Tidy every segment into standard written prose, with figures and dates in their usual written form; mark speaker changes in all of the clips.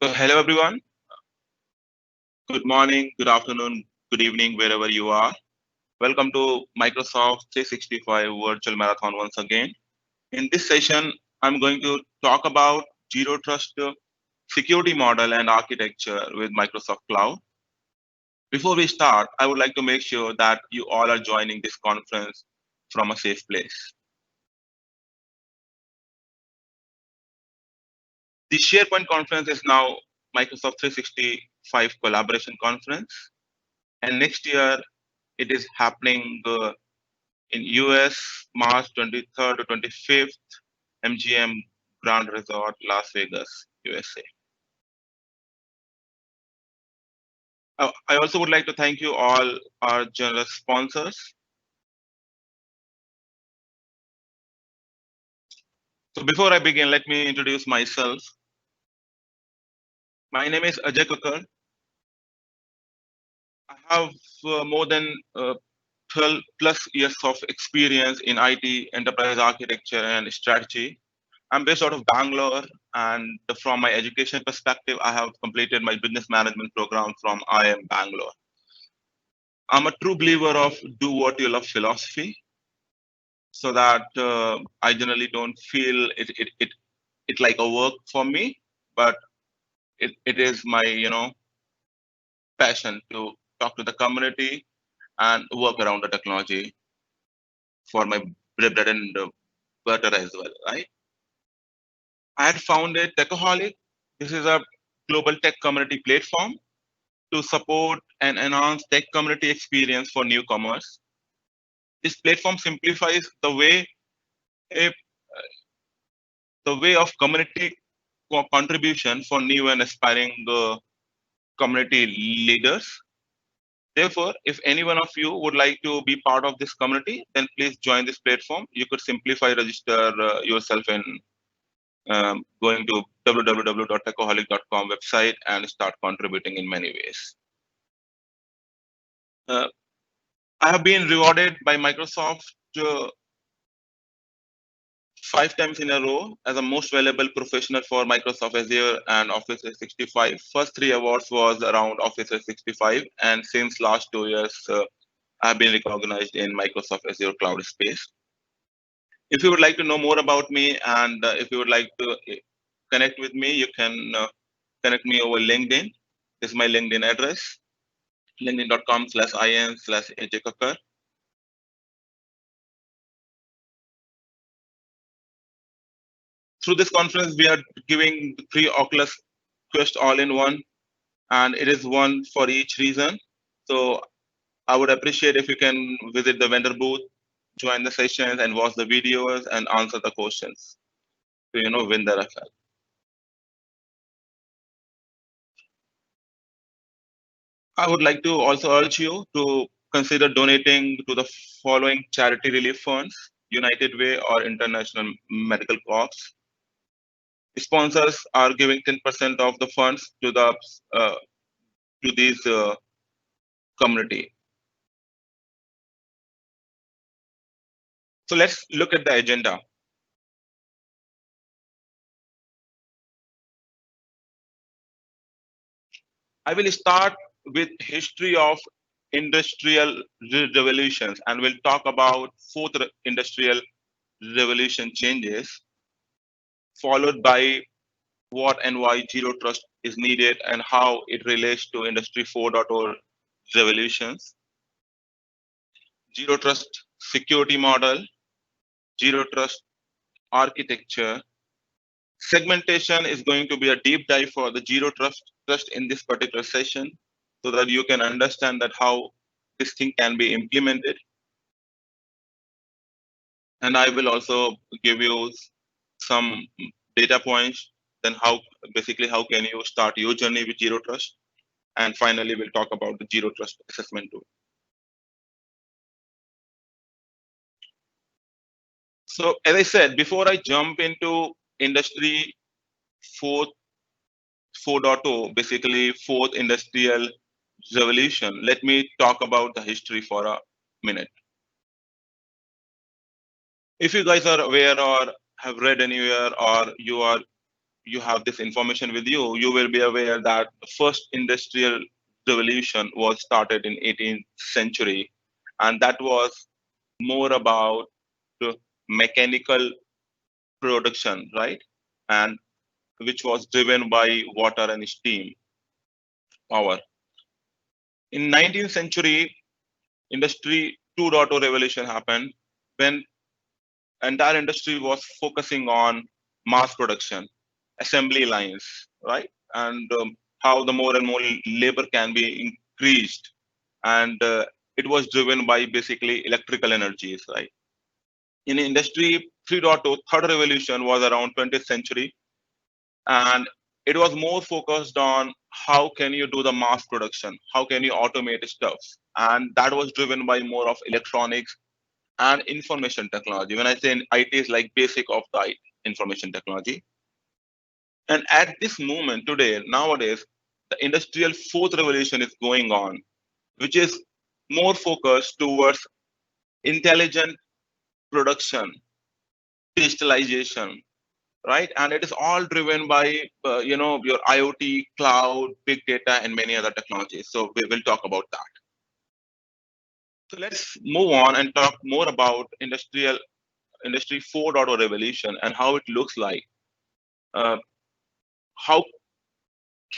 Speaker 1: So hello everyone. Good morning, good afternoon, good evening, wherever you are. Welcome to Microsoft 365 Virtual Marathon once again. In this session, I'm going to talk about Zero Trust security model and architecture with Microsoft Cloud. Before we start, I would like to make sure that you all are joining this conference from a safe place. The SharePoint conference is now Microsoft 365 collaboration conference, and next year it is happening in US, March 23rd to 25th, MGM Grand Resort, Las Vegas, USA. I also would like to thank you all our generous sponsors. So before I begin, let me introduce myself. My name is Ajay Kakkar. I have more than 12 plus years of experience in IT, enterprise architecture, and strategy. I'm based out of Bangalore, and from my education perspective, I have completed my business management program from IIM Bangalore. I'm a true believer of do what you love philosophy, so that I generally don't feel it like a work for me, but it is my passion to talk to the community and work around the technology for my bread and butter as well, right? I had founded Techaholic. This is a global tech community platform to support and enhance tech community experience for newcomers. This platform simplifies a, the way of community contribution for new and aspiring community leaders. Therefore, if any one of you would like to be part of this community, then please join this platform. You could simplify register yourself in going to www.techaholic.com website and start contributing in many ways. Uh, I have been rewarded by Microsoft 5 times in a row as a most valuable professional for Microsoft Azure and Office 365. First three awards was around Office 365, and since last 2 years, I have been recognized in Microsoft Azure cloud space. If you would like to know more about me and if you would like to connect with me, you can connect me over LinkedIn. This is my LinkedIn address, linkedin.com/in/Ajay Kakkar. Through this conference, we are giving free Oculus Quest all-in-one, and it is one for each reason. So I would appreciate if you can visit the vendor booth, join the sessions, and watch the videos and answer the questions to win the referral. I would like to also urge you to consider donating to the following charity relief funds: United Way or International Medical Corps. Sponsors are giving 10% of the funds to these community. So let's look at the agenda. I will start with history of industrial revolutions, and we'll talk about fourth industrial revolution changes, followed by what and why zero trust is needed and how it relates to industry 4.0 revolutions, zero trust security model, zero trust architecture. Segmentation is going to be a deep dive for the zero trust in this particular session, so that you can understand that how this thing can be implemented. And I will also give you some data points, then how can you start your journey with zero trust. And finally, we'll talk about the zero trust assessment tool. So as I said, before I jump into industry 4, 4.0, basically fourth industrial revolution, let me talk about the history for a minute. If you guys are aware or have read anywhere, or you are you have this information with you, you will be aware that the first industrial revolution was started in 18th century, and that was more about the mechanical production, right? And which was driven by water and steam power. In 19th century, industry 2.0 revolution happened when entire industry was focusing on mass production, assembly lines, right? And how the more and more labor can be increased. And it was driven by basically electrical energies, right? In industry 3.0, third revolution was around 20th century, and it was more focused on how can you do the mass production, how can you automate stuff, and that was driven by more of electronics and information technology. When I say IT is like basic of the information technology. And at this moment today, nowadays, the industrial fourth revolution is going on, which is more focused towards intelligent production, digitalization, right? And it is all driven by your IoT, cloud, big data, and many other technologies. So we will talk about that. So let's move on and talk more about industry 4.0 revolution and how it looks like. How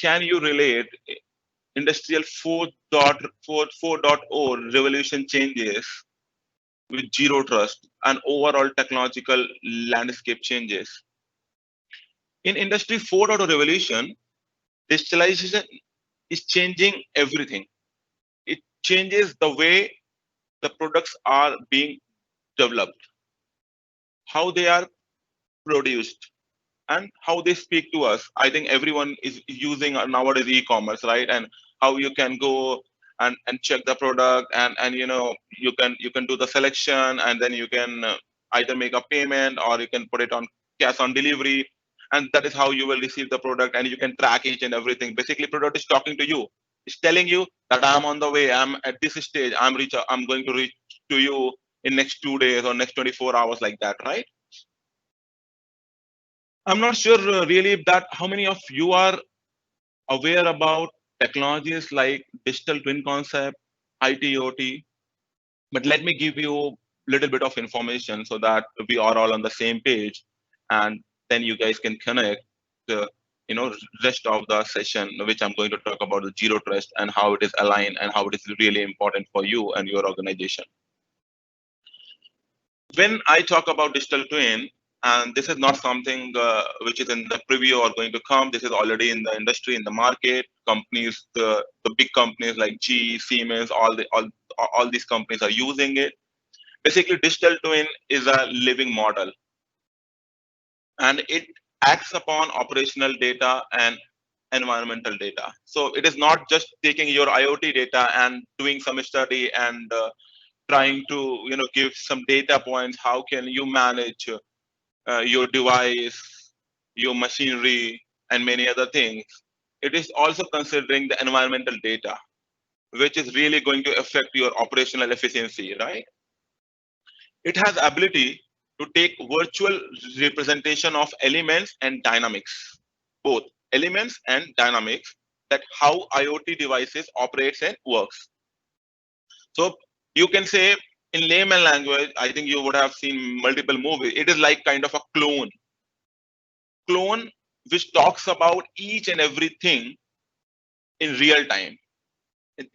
Speaker 1: can you relate industrial 4.0 revolution changes with zero trust and overall technological landscape changes? In industry 4.0 revolution, digitalization is changing everything. It changes the way the products are being developed, how they are produced, and how they speak to us. I think everyone is using nowadays e-commerce, right? And how you can go and check the product, and you can do the selection, and then you can either make a payment or you can put it on cash on delivery, and that is how you will receive the product, and you can track each and everything. Basically, product is talking to you. It's telling you that I'm on the way, I'm at this stage, I'm going to reach to you in next 2 days or next 24 hours, like that, right? I'm not sure really that how many of you are aware about technologies like digital twin concept, ITOT, but let me give you a little bit of information so that we are all on the same page, and then you guys can connect the rest of the session, which I'm going to talk about the zero trust and how it is aligned and how it is really important for you and your organization. When I talk about digital twin, and this is not something which is in the preview or going to come. This is already in the industry, in the market. Companies, the big companies like GE, Siemens, all these companies are using it. Basically, digital twin is a living model, and it acts upon operational data and environmental data. So it is not just taking your IoT data and doing some study and trying to give some data points. How can you manage your device, your machinery, and many other things? It is also considering the environmental data, which is really going to affect your operational efficiency, right? It has ability to take virtual representation of elements and dynamics, both elements and dynamics, that how IoT devices operates and works. So you can say in layman language, I think you would have seen multiple movies. It is like kind of a clone which talks about each and everything in real time.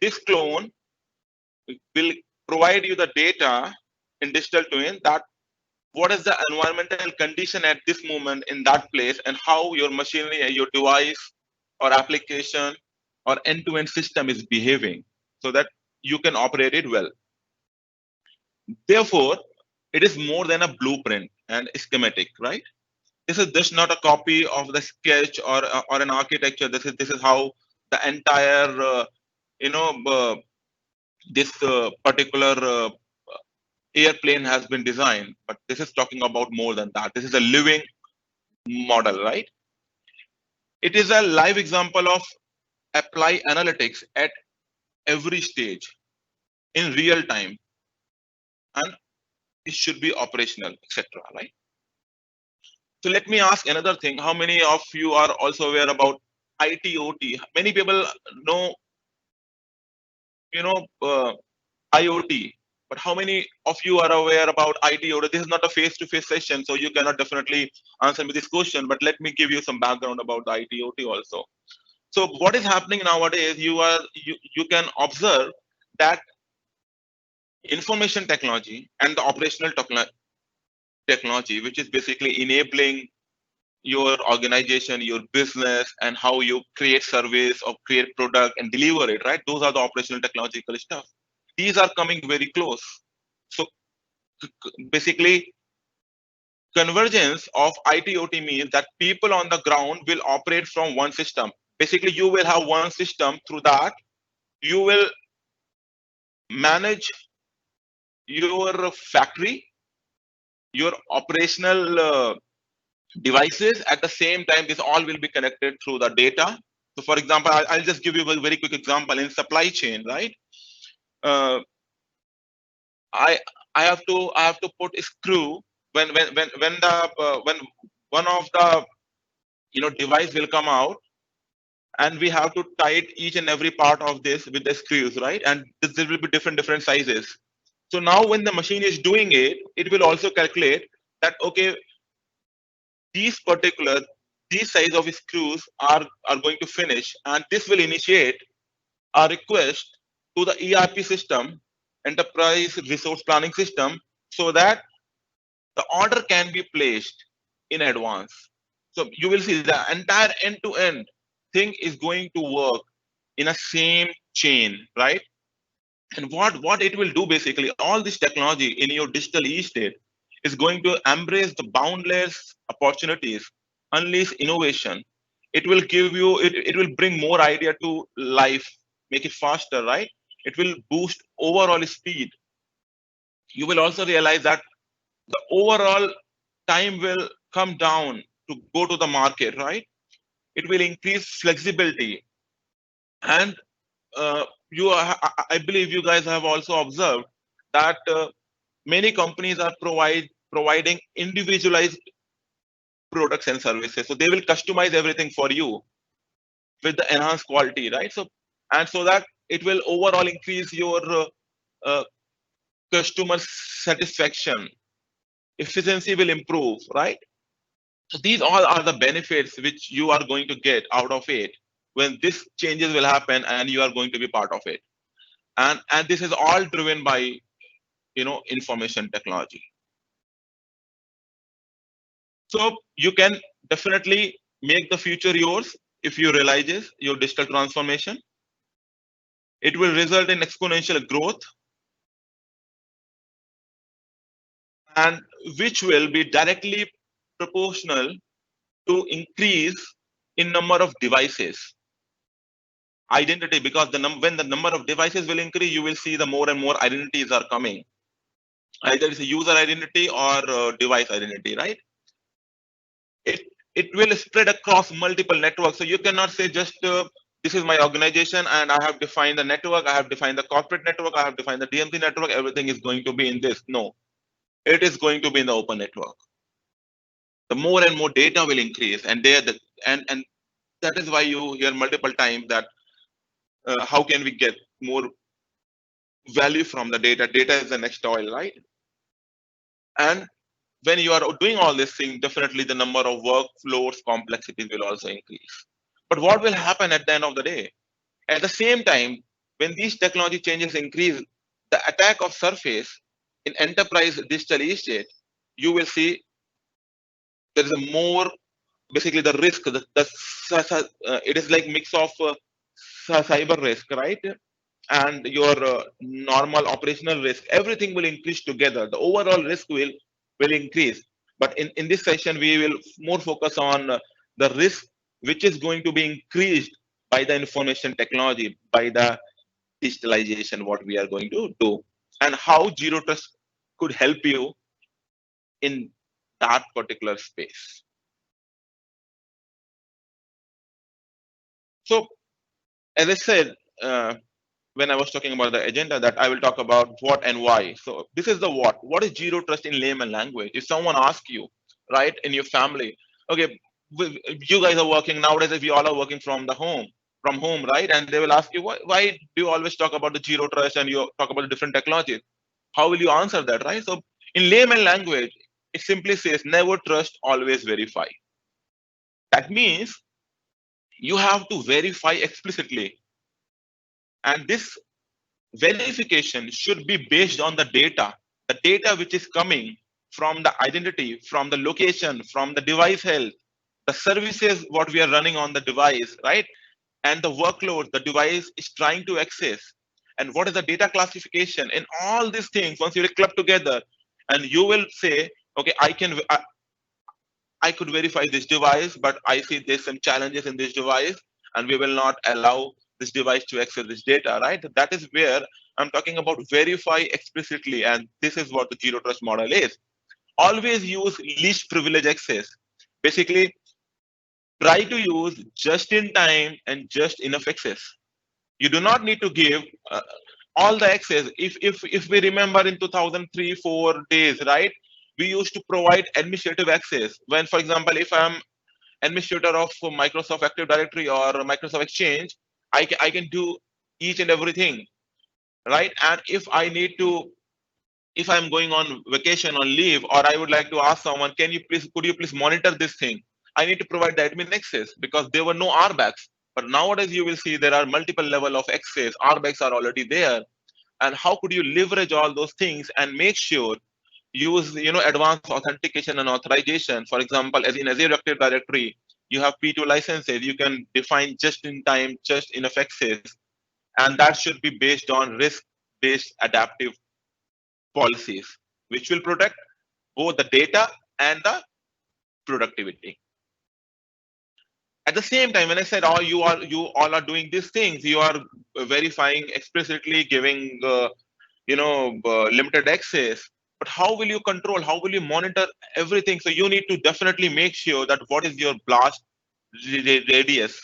Speaker 1: This clone will provide you the data in digital twin that what is the environmental condition at this moment in that place, and how your machinery and your device or application or end-to-end system is behaving, so that you can operate it well. Therefore, it is more than a blueprint and schematic, right? This is just not a copy of the sketch or an architecture. This is how the entire this particular airplane has been designed. But this is talking about more than that. This is a living model, right? It is a live example of apply analytics at every stage in real time, and it should be operational, etc. Right? So let me ask another thing. How many of you are also aware about ITOT? Many people know, you know, IoT, but how many of you are aware about ITOT? This is not a face-to-face session, so you cannot definitely answer me this question. But let me give you some background about the ITOT also. So what is happening nowadays? You can observe that information technology and the operational technology, which is basically enabling your organization, your business, and how you create service or create product and deliver it, right? Those are the operational technological stuff. These are coming very close. So basically, convergence of ITOT means that people on the ground will operate from one system. Basically, you will have one system through that you will manage your factory, your operational devices. At the same time, this all will be connected through the data. So for example, I'll just give you a very quick example in supply chain, right? uh, i I have to put a screw when the when one of the device will come out, and we have to tight each and every part of this with the screws, right? And there will be different sizes. So now when the machine is doing it, it will also calculate that, okay, these particular these size of screws are going to finish, and this will initiate a request to the ERP system, enterprise resource planning system, so that the order can be placed in advance. So you will see the entire end to end thing is going to work in a same chain, right? And what it will do, basically, all this technology in your digital estate is going to embrace the boundless opportunities, unleash innovation. It will give you, it will bring more idea to life, make it faster, right? It will boost overall speed. You will also realize that the overall time will come down to go to the market, right? It will increase flexibility. And I believe you guys have also observed that many companies are providing individualized products and services. So they will customize everything for you with the enhanced quality, right? So and so that it will overall increase your uh, customer satisfaction, efficiency will improve, right? So these all are the benefits which you are going to get out of it when this changes will happen, and you are going to be part of it. And this is all driven by information technology. So you can definitely make the future yours if you realize your digital transformation. It will result in exponential growth, and which will be directly proportional to increase in number of devices. Identity, because when the number of devices will increase, you will see the more and more identities are coming. Either it's a user identity or device identity, right? It will spread across multiple networks. So you cannot say just this is my organization and I have defined the network, I have defined the corporate network, I have defined the DMC network, everything is going to be in this. No, it is going to be in the open network. The more and more data will increase, and and that is why you hear multiple times that how can we get more value from the data? Data is the next oil, right? And when you are doing all this thing, definitely the number of workflows, complexities will also increase. But what will happen at the end of the day? At the same time, when these technology changes increase, the attack of surface in enterprise digital estate, you will see there is a more, basically the risk, it is like mix of cyber risk, right? And your normal operational risk, everything will increase together. The overall risk will increase. But in this session, we will more focus on the risk which is going to be increased by the information technology, by the digitalization, what we are going to do, and how zero trust could help you in that particular space. So, as I said, when I was talking about the agenda, that I will talk about what and why. So this is the what. What is zero trust in layman language? If someone asks you, right? In your family. Okay, you guys are working nowadays. If you all are working from home, right? And they will ask you, why do you always talk about the zero trust and you talk about the different technologies? How will you answer that, right? So in layman language, it simply says never trust, always verify. That means you have to verify explicitly, and this verification should be based on the data which is coming from the identity, from the location, from the device health, the services what we are running on the device, right? And the workload the device is trying to access, and what is the data classification, and all these things once you club together, and you will say, okay, I could verify this device, but I see there's some challenges in this device, and we will not allow this device to access this data, right? That is where I'm talking about verify explicitly, and this is what the zero trust model is. Always use least privilege access. Basically, try to use just in time and just enough access. You do not need to give all the access. If we remember in 2003 4 days, right? We used to provide administrative access. When, for example, if I'm administrator of Microsoft Active Directory or Microsoft Exchange, I can do each and everything, right? And if I'm going on vacation on leave, or I would like to ask someone, could you please monitor this thing? I need to provide the admin access because there were no RBACs. But nowadays you will see there are multiple level of access. RBACs are already there. And how could you leverage all those things and make sure use advanced authentication and authorization? For example, as in Azure Active Directory, you have P2 licenses. You can define just in time, just enough access, and that should be based on risk-based adaptive policies, which will protect both the data and the productivity. At the same time, when I said, "Oh, you all are doing these things," you are verifying explicitly, giving limited access. But how will you control? How will you monitor everything? So you need to definitely make sure that what is your blast radius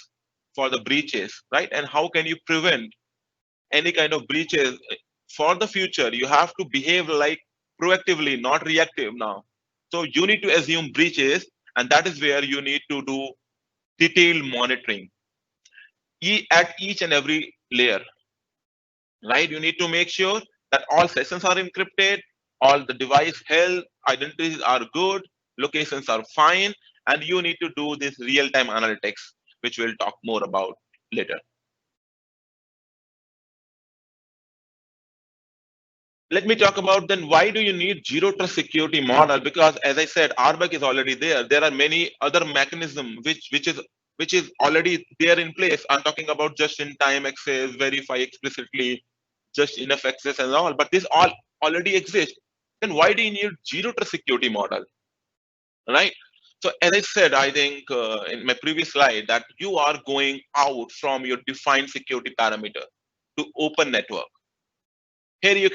Speaker 1: for the breaches, right? And how can you prevent any kind of breaches for the future? You have to behave like proactively, not reactive now. So you need to assume breaches, and that is where you need to do detailed monitoring at each and every layer, right? You need to make sure that all sessions are encrypted, all the device health identities are good, locations are fine, and you need to do this real-time analytics, which we'll talk more about later. Let me talk about then why do you need zero trust security model? Because as I said, RBAC is already there. There are many other mechanisms which is already there in place. I'm talking about just in time access, verify explicitly, just enough access and all. But this all already exists. Then why do you need zero trust security model? Right? So as I said, I think in my previous slide that you are going out from your defined security parameter to open network. Here you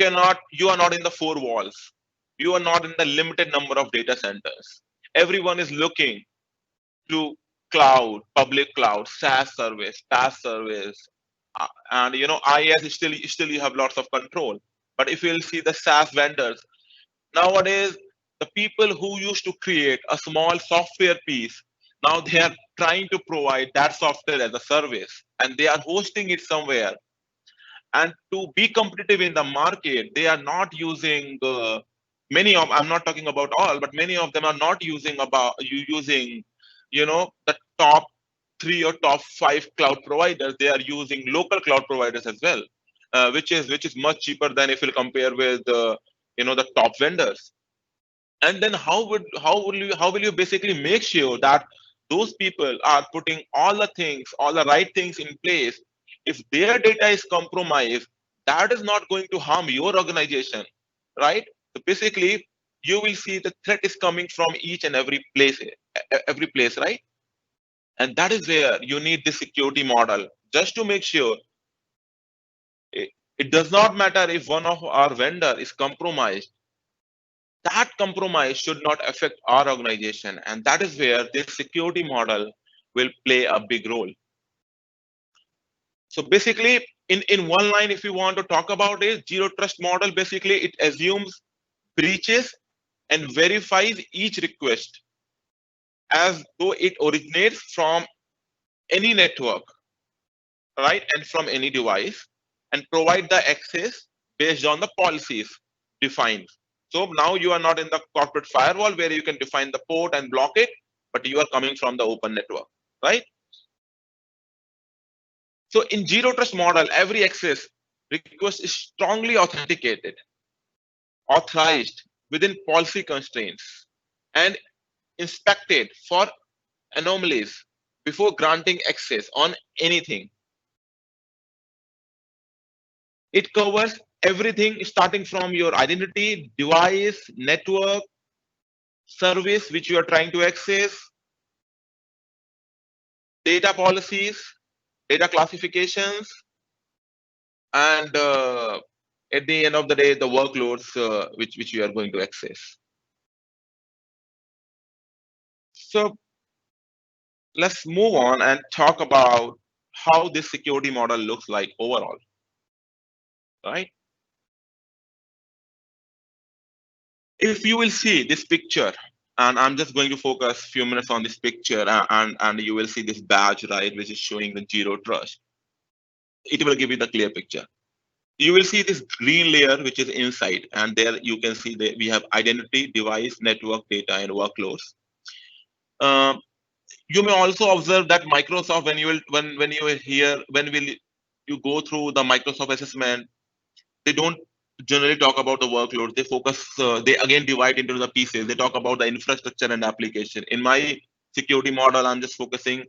Speaker 1: are not in the four walls. You are not in the limited number of data centers. Everyone is looking to cloud, public cloud, SaaS service, PaaS service, and IaaS is still you have lots of control. But if you'll see the SaaS vendors nowadays, the people who used to create a small software piece, now they are trying to provide that software as a service, and they are hosting it somewhere. And to be competitive in the market, they are not using many of, I'm not talking about all, but many of them are not using the top 3 or top 5 cloud providers. They are using local cloud providers as well, which is much cheaper than if you compare with the top vendors. And then how will you basically make sure that those people are putting all the right things in place? If their data is compromised, that is not going to harm your organization, right? So basically you will see the threat is coming from each and every place, right? And that is where you need the security model, just to make sure it, it does not matter if one of our vendor is compromised, that compromise should not affect our organization. And that is where this security model will play a big role. So basically, in one line, if you want to talk about it, zero trust model, basically it assumes breaches and verifies each request. as though it originates from any network, right, and from any device, and provide the access based on the policies defined. So now you are not in the corporate firewall where you can define the port and block it, but you are coming from the open network, right? So in zero trust model, every access request is strongly authenticated, authorized within policy constraints, and inspected for anomalies before granting access on anything. It covers everything starting from your identity, device, network, service which you are trying to access, data policies, data classifications, and at the end of the day, the workloads which you are going to access. So let's move on and talk about how this security model looks like overall, right? If you will see this picture, and I'm just going to focus a few minutes on this picture, and you will see this badge, right, which is showing the zero trust. It will give you the clear picture. You will see this green layer which is inside, and there you can see that we have identity, device, network, data, and workloads. Um, you may also observe that Microsoft, when you will when you will hear when will you go through the Microsoft assessment, they don't generally talk about the workload. They focus, they again divide into the pieces. They talk about the infrastructure and application. In my security model, I'm just focusing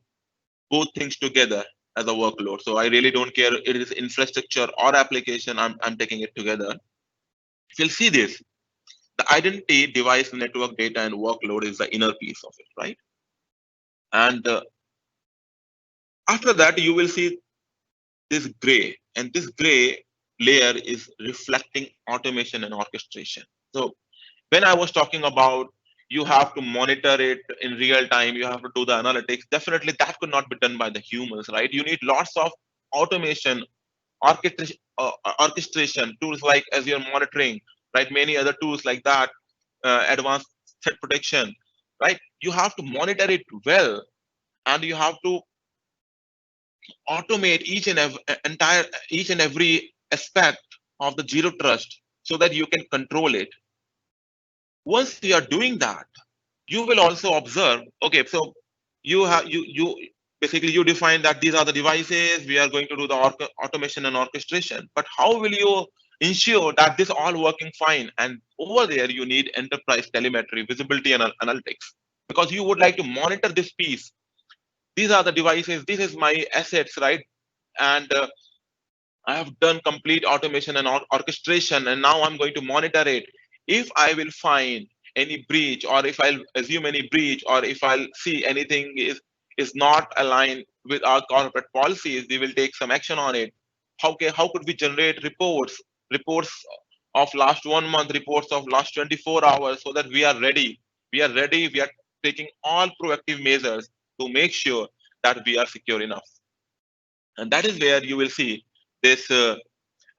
Speaker 1: both things together as a workload. So I really don't care it is infrastructure or application. I'm taking it together. If you'll see this, the identity, device, network, data, and workload is the inner piece of it, right? And after that, you will see this gray, and this gray layer is reflecting automation and orchestration. So when I was talking about you have to monitor it in real time, you have to do the analytics. Definitely, that could not be done by the humans, right? You need lots of automation, orchestration tools like as you're monitoring, right? Many other tools like that, advanced threat protection, right? You have to monitor it well, and you have to automate each and every aspect of the zero trust so that you can control it. Once you are doing that, you will also observe, okay, so you basically you define that these are the devices we are going to do the automation and orchestration, but how will you ensure that this all working fine? And over there you need enterprise telemetry, visibility, and analytics, because you would like to monitor this piece. These are the devices, this is my assets, right? And I have done complete automation and orchestration, and now I'm going to monitor it. If I will find any breach, or if I'll assume any breach, or if I'll see anything is not aligned with our corporate policies, we will take some action on it. How could we generate reports of last 1 month, reports of last 24 hours, so that we are ready. We are ready. We are taking all proactive measures to make sure that we are secure enough. And that is where you will see this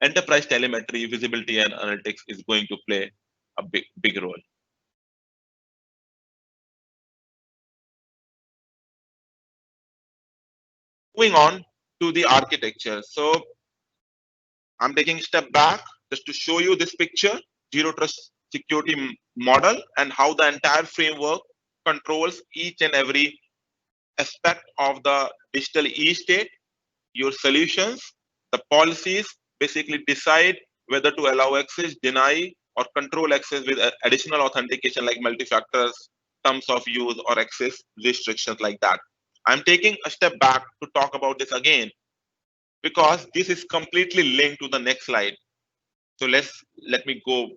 Speaker 1: enterprise telemetry, visibility, and analytics is going to play a big role. Moving on to the architecture. So I'm taking a step back just to show you this picture, zero trust security model, and how the entire framework controls each and every aspect of the digital e-state. Your solutions, the policies basically decide whether to allow access, deny, or control access with additional authentication like multi-factors, terms of use, or access restrictions like that. I'm taking a step back to talk about this again because this is completely linked to the next slide. So let me go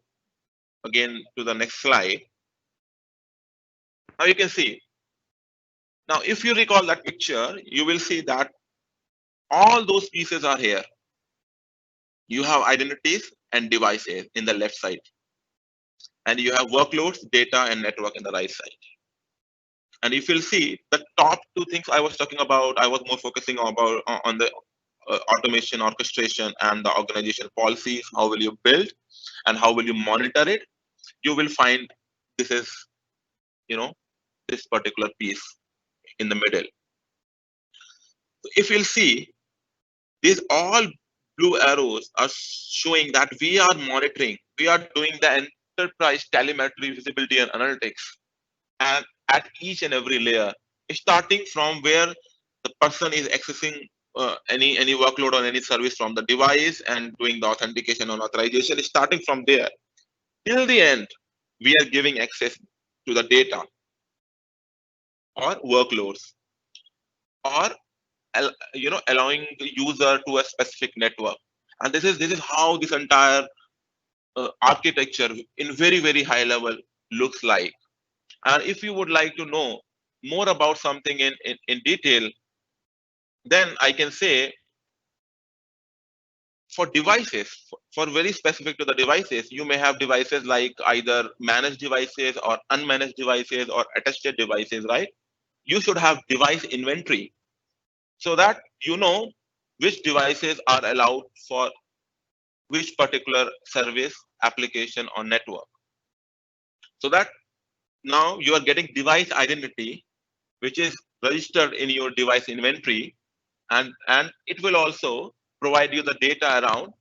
Speaker 1: again to the next slide. Now you can see. Now, if you recall that picture, you will see that all those pieces are here. You have identities and devices in the left side, and you have workloads, data, and network in the right side. And if you'll see the top two things I was talking about, I was more focusing on the automation, orchestration, and the organization policies. How will you build and how will you monitor it? You will find this is, you know, this particular piece in the middle. If you'll see, these all blue arrows are showing that we are monitoring, we are doing the enterprise telemetry, visibility, and analytics, and at each and every layer, starting from where the person is accessing any workload or any service from the device and doing the authentication and authorization, starting from there till the end, we are giving access to the data or workloads, or allowing the user to a specific network. And this is how this entire architecture in very high level looks like. And if you would like to know more about something in detail, then I can say for devices, for very specific to the devices, you may have devices like either managed devices or unmanaged devices or attested devices, right? You should have device inventory so that you know which devices are allowed for which particular service, application, or network. So that now you are getting device identity, which is registered in your device inventory, and it will also provide you the data around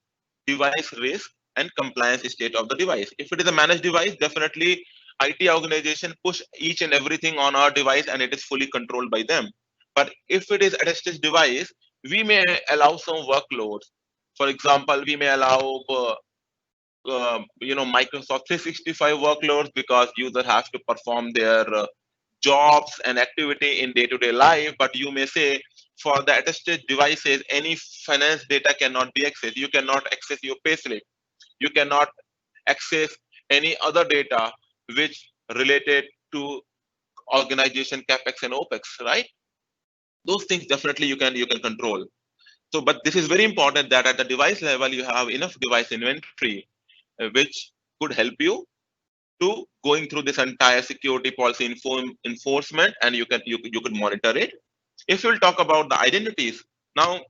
Speaker 1: device risk and compliance state of the device. If it is a managed device, definitely IT organization push each and everything on our device and it is fully controlled by them. But if it is a attested device, we may allow some workloads. For example, we may allow Microsoft 365 workloads because users have to perform their jobs and activity in day-to-day life. But you may say for the attested devices, any finance data cannot be accessed. You cannot access your payslip. You cannot access any other data which related to organization capex and opex, right? Those things definitely you can control. So, but this is very important that at the device level you have enough device inventory, which could help you to going through this entire security policy enforcement, and you could monitor it. If you'll talk about the identities now,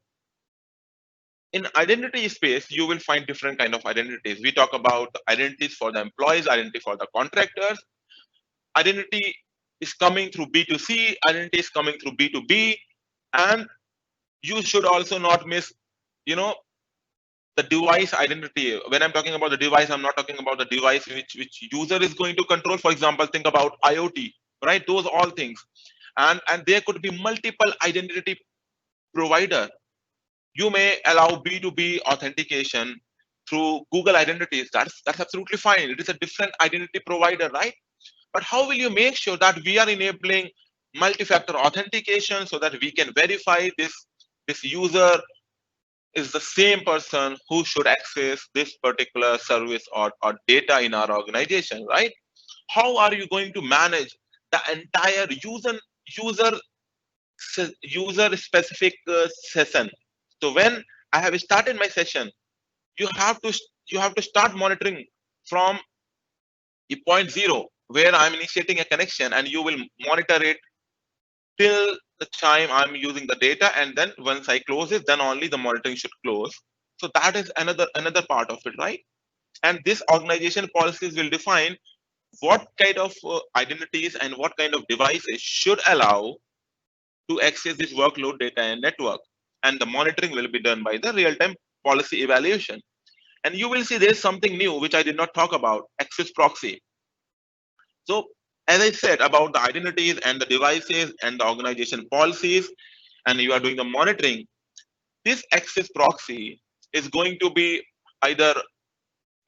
Speaker 1: in identity space you will find different kind of identities. We talk about identities for the employees, identity for the contractors. Identity is coming through B2C, identity is coming through B2B, and you should also not miss you know the device identity. When I'm talking about the device, I'm not talking about the device which user is going to control. For example, think about IoT, right? Those all things, and there could be multiple identity provider. You may allow B2B authentication through Google identities. That's absolutely fine. It is a different identity provider, right? But how will you make sure that we are enabling multi-factor authentication so that we can verify this user is the same person who should access this particular service or data in our organization, right? How are you going to manage the entire user user specific session? So when I have started my session, you have to start monitoring from the point zero where I'm initiating a connection, and you will monitor it till the time I'm using the data, and then once I close it, then only the monitoring should close. So that is another part of it, right? And this organization policies will define what kind of identities and what kind of devices should allow to access this workload data and network. And the monitoring will be done by the real-time policy evaluation. And you will see there's something new which I did not talk about, access proxy. So as I said about the identities and the devices and the organization policies, and you are doing the monitoring, this access proxy is going to be either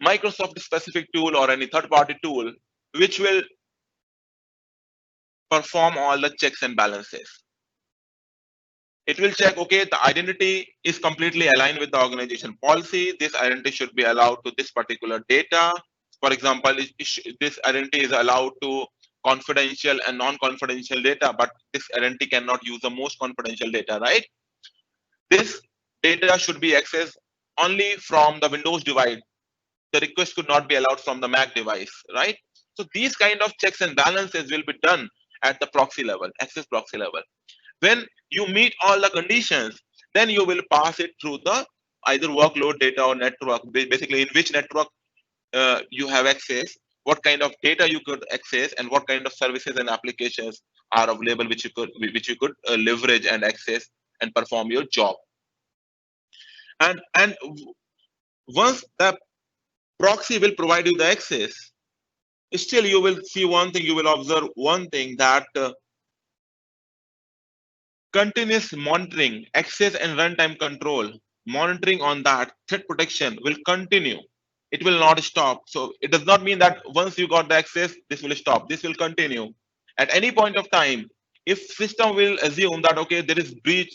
Speaker 1: Microsoft specific tool or any third party tool, which will perform all the checks and balances. It will check, okay, the identity is completely aligned with the organization policy. This identity should be allowed to this particular data. For example, this identity is allowed to confidential and non-confidential data, but this identity cannot use the most confidential data, right? This data should be accessed only from the Windows device. The request could not be allowed from the Mac device, right? So these kind of checks and balances will be done at the proxy level, access proxy level. When you meet all the conditions, then you will pass it through the either workload data or network, basically in which network you have access, what kind of data you could access, and what kind of services and applications are available which you could leverage and access and perform your job. And once the proxy will provide you the access, still you will see one thing, you will observe one thing, that continuous monitoring, access and runtime control, monitoring on that threat protection will continue. It will not stop. So it does not mean that once you got the access, this will stop. This will continue. At any point of time, if system will assume that okay, there is breach,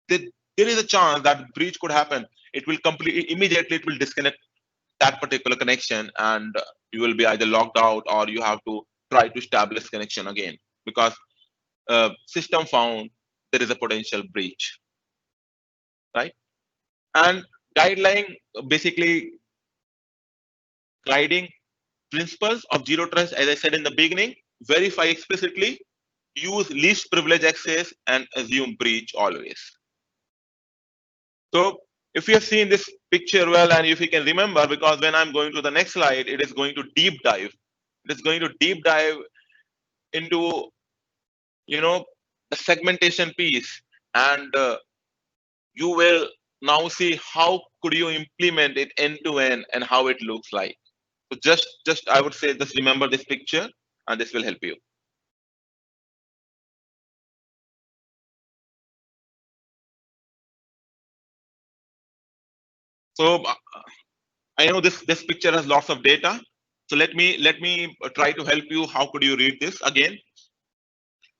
Speaker 1: there, there is a chance that breach could happen, it will completely immediately it will disconnect that particular connection, and you will be either logged out or you have to try to establish connection again, because system found there is a potential breach, right? And guideline, basically guiding principles of zero trust, as I said in the beginning: verify explicitly, use least privilege access, and assume breach always. So if you have seen this picture well, and if you can remember, because when I'm going to the next slide, it is going to deep dive. It is going to deep dive into, you know, the segmentation piece, and you will now see how could you implement it end to end and how it looks like. So just I would say just remember this picture, and this will help you. So I know this picture has lots of data. So let me try to help you. How could you read this again?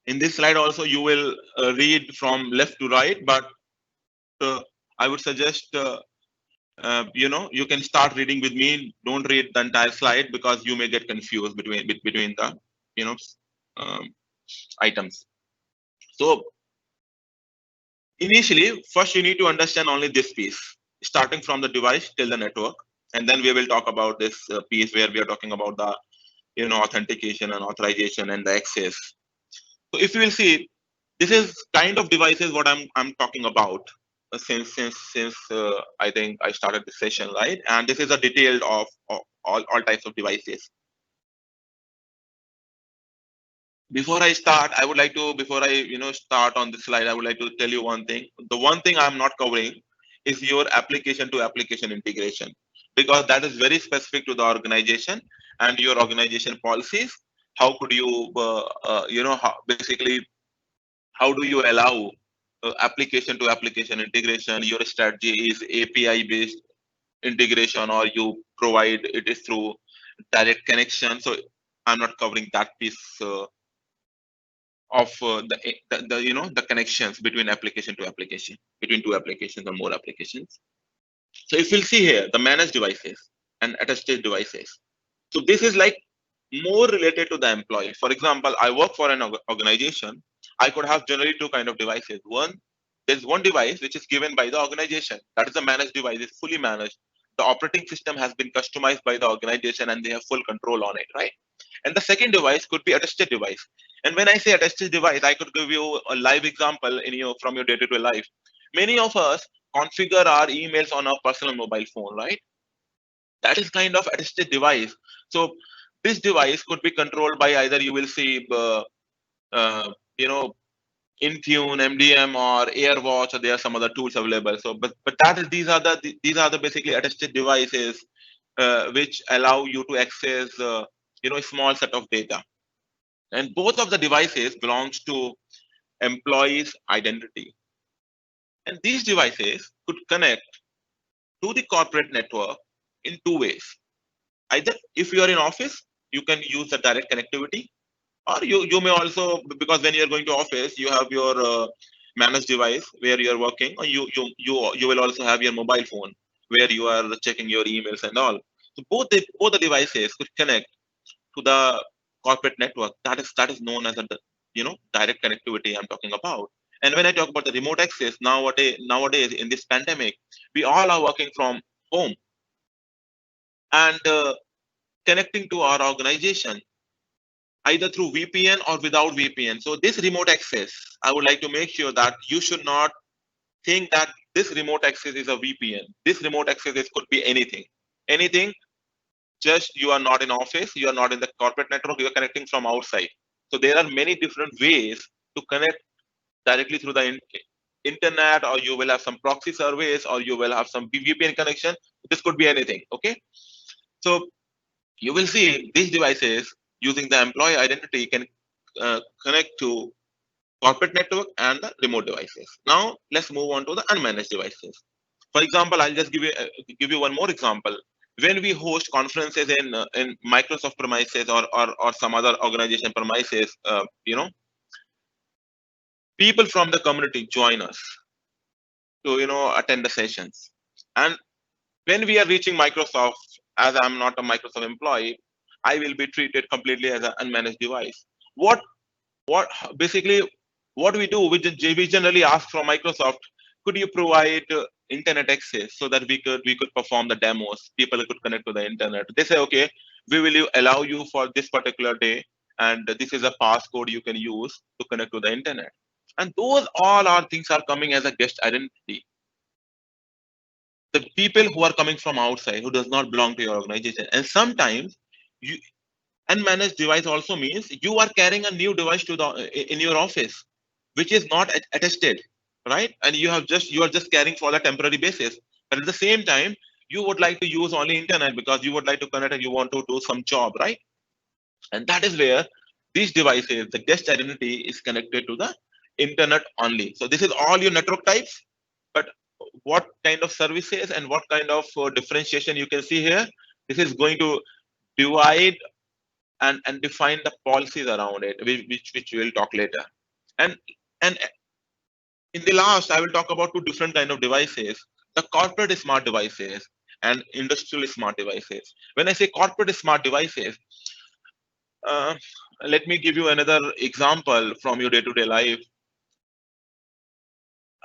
Speaker 1: In this slide also you will read from left to right, but uh, I would suggest you can start reading with me. Don't read the entire slide because you may get confused between the you know um, items. So initially, first you need to understand only this piece, starting from the device till the network, and then we will talk about this piece where we are talking about the authentication and authorization and the access. So if you will see, this is kind of devices what I'm talking about since I think I started this session, right? And this is a detailed of all types of devices. Before I start, I would like to, before I start on this slide, I would like to tell you one thing. The one thing I'm not covering is your application to application integration, because that is very specific to the organization and your organization policies. How could you basically how do you allow application to application integration? Your strategy is API based integration, or you provide it is through direct connection. So I'm not covering that piece of the connections between application to application, between two applications or more applications. So if you'll see here, the managed devices and attested devices. So this is like more related to the employee. For example, I work for an organization. I could have generally two kind of devices. One, there's one device which is given by the organization. That is a managed device. It's fully managed. The operating system has been customized by the organization and they have full control on it, right? And the second device could be a tested device. And when I say a tested device, I could give you a live example in your from your day-to-day life. Many of us configure our emails on our personal mobile phone, right? That is kind of a tested device. So this device could be controlled by either you will see uh, you know Intune, MDM, or AirWatch, or there are some other tools available. So, but that is these are the basically attested devices which allow you to access a small set of data. And both of the devices belongs to employees' identity. And these devices could connect to the corporate network in two ways. Either if you are in office, you can use the direct connectivity, or you may also, because when you're going to office you have your managed device where you're working, or you will also have your mobile phone where you are checking your emails and all. So both the devices could connect to the corporate network. That is known as a direct connectivity I'm talking about. And when I talk about the remote access, nowadays in this pandemic, we all are working from home, and connecting to our organization either through VPN or without VPN. So this remote access, I would like to make sure that you should not think that this remote access is a VPN. This remote access could be anything. Anything just you are not in office, you are not in the corporate network, you are connecting from outside. So there are many different ways to connect directly through the internet, or you will have some proxy service, or you will have some VPN connection. This could be anything. Okay. So you will see these devices using the employee identity can connect to corporate network and the remote devices. Now let's move on to the unmanaged devices. For example, I'll just give you one more example. When we host conferences in Microsoft premises, or some other organization premises, people from the community join us to attend the sessions. And when we are reaching Microsoft, as I'm not a Microsoft employee, I will be treated completely as an unmanaged device. What basically what we do, we generally ask from Microsoft, could you provide internet access so that we could perform the demos, people could connect to the internet. They say, okay, we will allow you for this particular day, and this is a passcode you can use to connect to the internet. And those all are things are coming as a guest identity. The people who are coming from outside, who does not belong to your organization. And sometimes you unmanaged device also means you are carrying a new device to the in your office, which is not attested, right? And you are just carrying for the temporary basis. But at the same time, you would like to use only internet because you would like to connect and you want to do some job, right? And that is where these devices, the guest identity is connected to the internet only. So this is all your network types. But what kind of services and what kind of differentiation you can see here, this is going to divide and define the policies around it, which we will talk later. And and in the last, I will talk about two different kind of devices: the corporate smart devices and industrial smart devices. When I say corporate smart devices, uh, let me give you another example from your day-to-day life.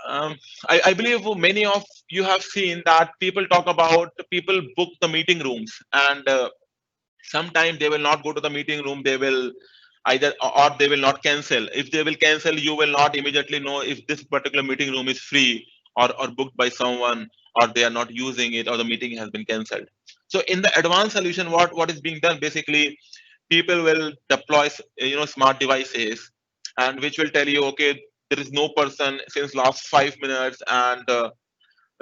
Speaker 1: um, I believe many of you have seen that people book the meeting rooms, and sometimes they will not go to the meeting room. They will either, or they will not cancel. If they will cancel, you will not immediately know if this particular meeting room is free, or booked by someone, or they are not using it, or the meeting has been cancelled. So in the advanced solution, what is being done, basically people will deploy smart devices, and which will tell you, okay, there is no person since last 5 minutes, and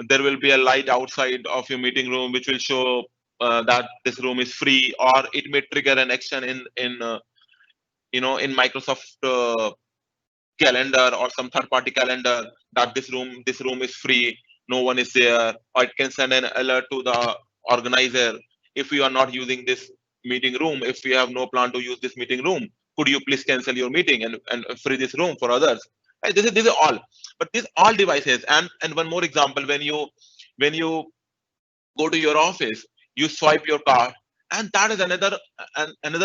Speaker 1: there will be a light outside of your meeting room which will show that this room is free, or it may trigger an action in Microsoft calendar, or some third party calendar, that this room is free, no one is there. Or it can send an alert to the organizer: if you are not using this meeting room, if you have no plan to use this meeting room, could you please cancel your meeting and free this room for others. Right? This is all. But these all devices. And one more example: when you go to your office, you swipe your card, and that is another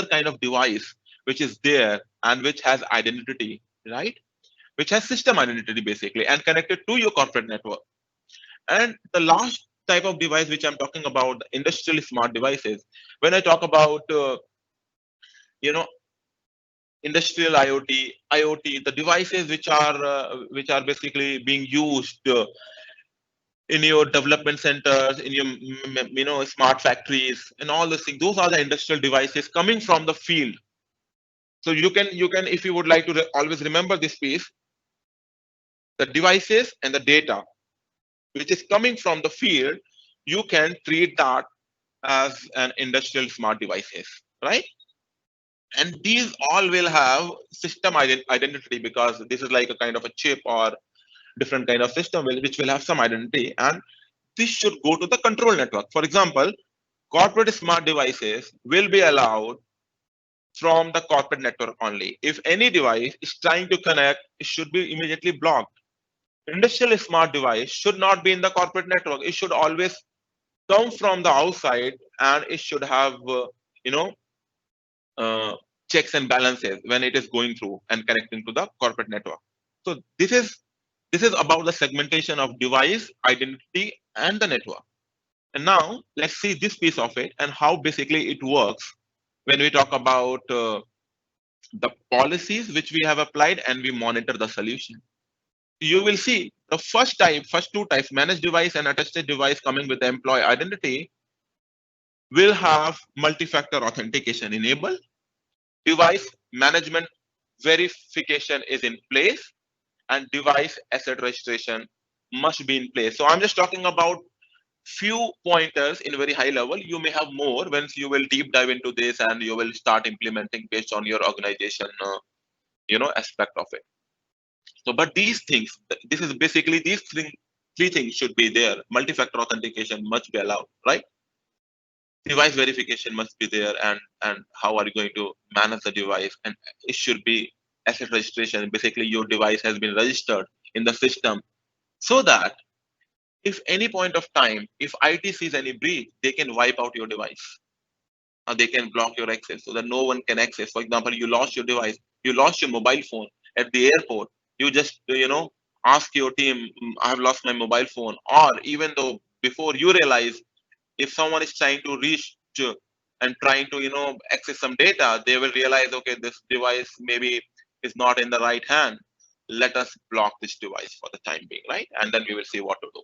Speaker 1: kind of device which is there, and which has identity, right? Which has system identity basically, and connected to your corporate network. And the last type of device which I'm talking about, the industrial smart devices. When I talk about you know industrial IoT, the devices which are basically being used in your development centers, in your smart factories, and all those things. Those are the industrial devices coming from the field. So you can, if you would like to always remember this piece: the devices and the data which is coming from the field, you can treat that as an industrial smart devices, right? And these all will have system identity, because this is like a kind of a chip or different kind of system which will have some identity, and this should go to the control network. For example, corporate smart devices will be allowed from the corporate network only. If any device is trying to connect, it should be immediately blocked. Industrial smart device should not be in the corporate network. It should always come from the outside, and it should have you know uh, checks and balances when it is going through and connecting to the corporate network. So this is about the segmentation of device identity and the network. And now let's see this piece of it and how basically it works when we talk about the policies which we have applied and we monitor the solution. You will see the first two types, managed device and attested device, coming with the employee identity. will have multi-factor authentication enabled. Device management verification is in place, and device asset registration must be in place. So I'm just talking about few pointers in very high level. You may have more once you will deep dive into this and you will start implementing based on your organization, aspect of it. So, but these things, this is basically three things should be there. Multi-factor authentication must be allowed, right? Device verification must be there, and how are you going to manage the device? And it should be asset registration. Basically, your device has been registered in the system, so that if any point of time, if IT sees any breach, they can wipe out your device, or they can block your access so that no one can access. For example, you lost your device, you lost your mobile phone at the airport. You just ask your team, I have lost my mobile phone. Or even though before you realize, if someone is trying to reach to and trying to access some data, they will realize, okay, this device maybe is not in the right hand. Let us block this device for the time being, right? And then we will see what to do.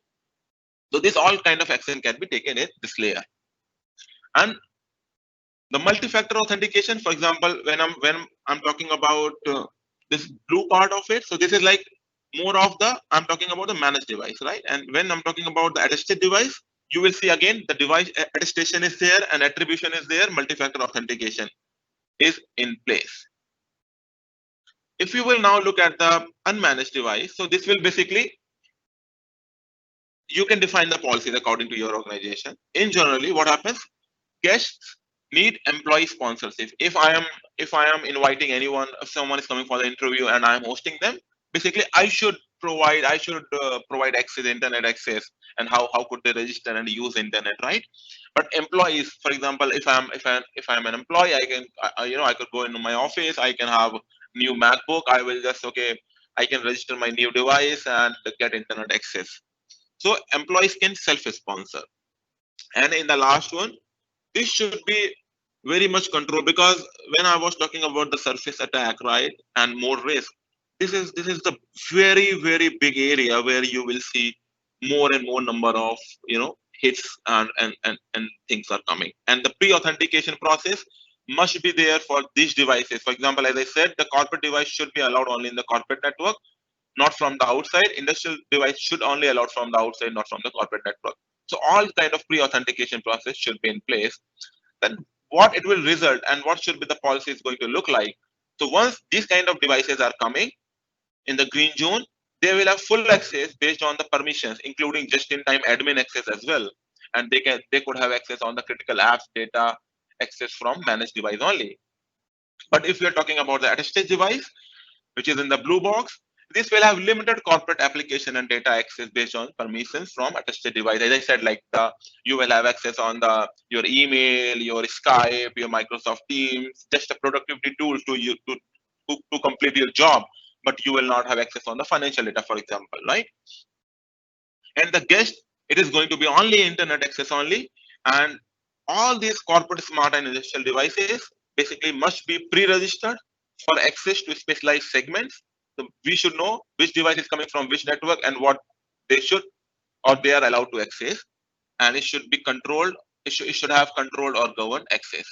Speaker 1: So this all kind of action can be taken in this layer. And the multi-factor authentication, for example, when I'm talking about this blue part of it, so this is like more of the, I'm talking about the managed device, right? And when I'm talking about the attested device, you will see again the device attestation is there and attribution is there, multi-factor authentication is in place. If you will now look at the unmanaged device, so this will basically, you can define the policies according to your organization. In generally, what happens, guests need employee sponsorship. If I am inviting anyone, if someone is coming for the interview and I am hosting them, basically I should provide access, internet access, and how could they register and use internet, right? But employees, for example, if I'm an employee, I could go into my office, I can have new MacBook, I will just, okay, I can register my new device and get internet access. So employees can self-sponsor. And in the last one, this should be very much controlled, because when I was talking about the surface attack, right, and more risk, this is the very big area where you will see more and more number of hits, and things are coming. And the pre-authentication process must be there for these devices. For example, as I said, the corporate device should be allowed only in the corporate network, not from the outside. Industrial device should only allowed from the outside, not from the corporate network. So all kind of pre-authentication process should be in place. Then what it will result and what should be the policy is going to look like. So once these kind of devices are coming in the green zone, they will have full access based on the permissions, including just-in-time admin access as well. And they could have access on the critical apps data access from managed device only. But if we are talking about the attested device, which is in the blue box, this will have limited corporate application and data access based on permissions from attested device. As I said, like you will have access on the your email, your Skype, your Microsoft Teams, just a productivity tool to complete your job, but you will not have access on the financial data, for example, right? And the guest, it is going to be only internet access only, and all these corporate smart and industrial devices basically must be pre-registered for access to specialized segments. So we should know which device is coming from which network and what they should or they are allowed to access, and it should be controlled. It should have controlled or governed access.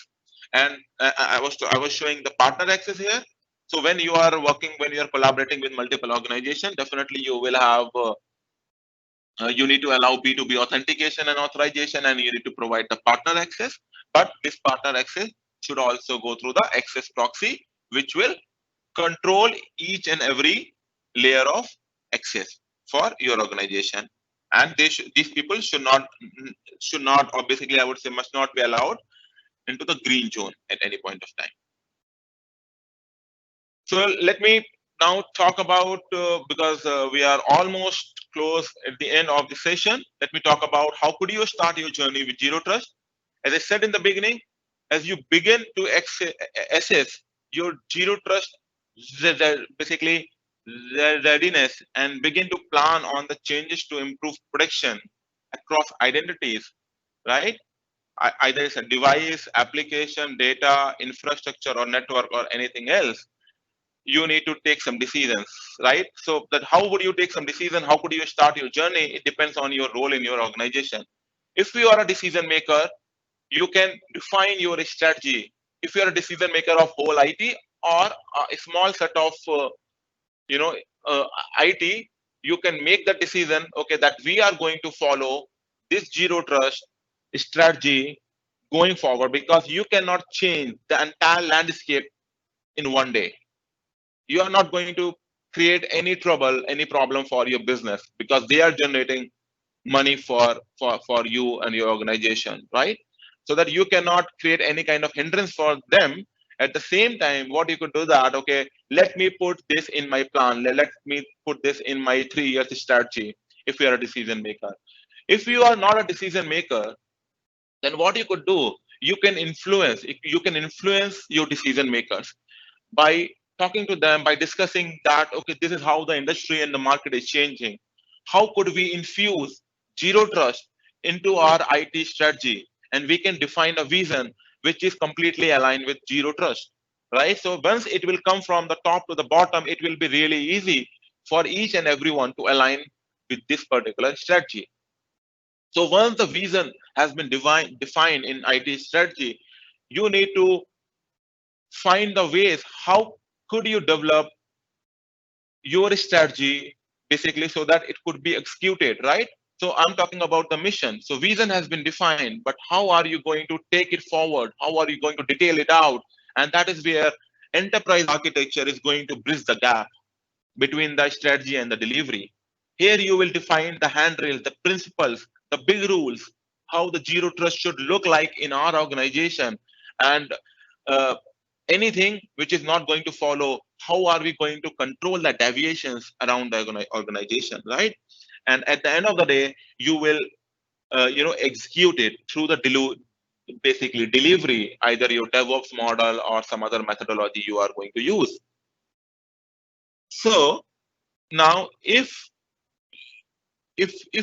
Speaker 1: And I was showing the partner access here. So when you are working, when you are collaborating with multiple organizations, definitely you will have you need to allow B2B authentication and authorization, and you need to provide the partner access. But this partner access should also go through the access proxy, which will control each and every layer of access for your organization. And these people should not, or basically I would say must not be allowed into the green zone at any point of time. So let me now talk about, because we are almost close at the end of the session, let me talk about how could you start your journey with zero trust. As I said in the beginning, as you begin to assess your zero trust, basically the readiness, and begin to plan on the changes to improve protection across identities, right? Either it's a device, application, data, infrastructure, or network, or anything else, you need to take some decisions, right? So that how would you take some decision? How could you start your journey? It depends on your role in your organization. If you are a decision maker, you can define your strategy. If you are a decision maker of whole IT or a small set of you know uh, IT, you can make the decision, okay, that we are going to follow this zero trust strategy going forward, because you cannot change the entire landscape in one day. You are not going to create any trouble, any problem for your business, because they are generating money for you and your organization, right? So that you cannot create any kind of hindrance for them. At the same time, what you could do that, okay, let me put this in my plan, let me put this in my 3 years strategy. If you are a decision maker, if you are not a decision maker, then what you could do, you can influence your decision makers by talking to them, by discussing that, okay, this is how the industry and the market is changing. How could we infuse zero trust into our IT strategy? And we can define a vision which is completely aligned with zero trust, right? So once it will come from the top to the bottom, it will be really easy for each and everyone to align with this particular strategy. So once the vision has been defined in IT strategy, you need to find the ways how could you develop your strategy, basically, so that it could be executed, right? So I'm talking about the mission. So vision has been defined, but how are you going to take it forward? How are you going to detail it out? And that is where enterprise architecture is going to bridge the gap between the strategy and the delivery. Here you will define the handrails, the principles, the big rules, how the zero trust should look like in our organization, and uh, anything which is not going to follow, how are we going to control the deviations around the organization, right? And at the end of the day, you will execute it through the basically delivery, either your DevOps model or some other methodology you are going to use. So now, if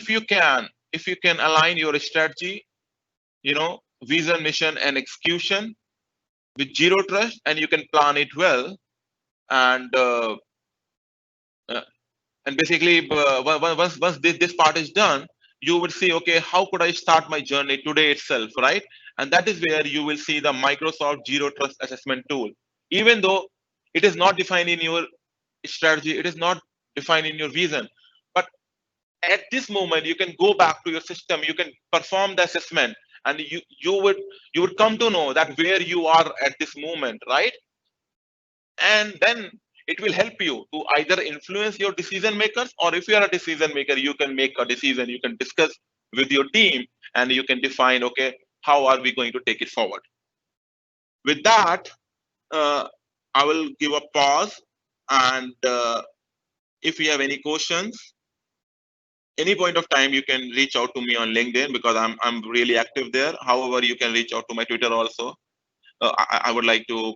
Speaker 1: you can align your strategy, vision, mission, and execution with zero trust, and you can plan it well, and uh, basically once this part is done, you will see, okay, how could I start my journey today itself, right? And that is where you will see the Microsoft Zero Trust Assessment tool. Even though it is not defined in your strategy, it is not defined in your vision, but at this moment you can go back to your system, you can perform the assessment, and you would come to know that where you are at this moment, right? And then it will help you to either influence your decision makers, or if you are a decision maker, you can make a decision, you can discuss with your team, and you can define, okay, how are we going to take it forward. With that, uh, I will give a pause, and if you have any questions, any point of time, you can reach out to me on LinkedIn, because I'm really active there. However, you can reach out to my Twitter also. I would like to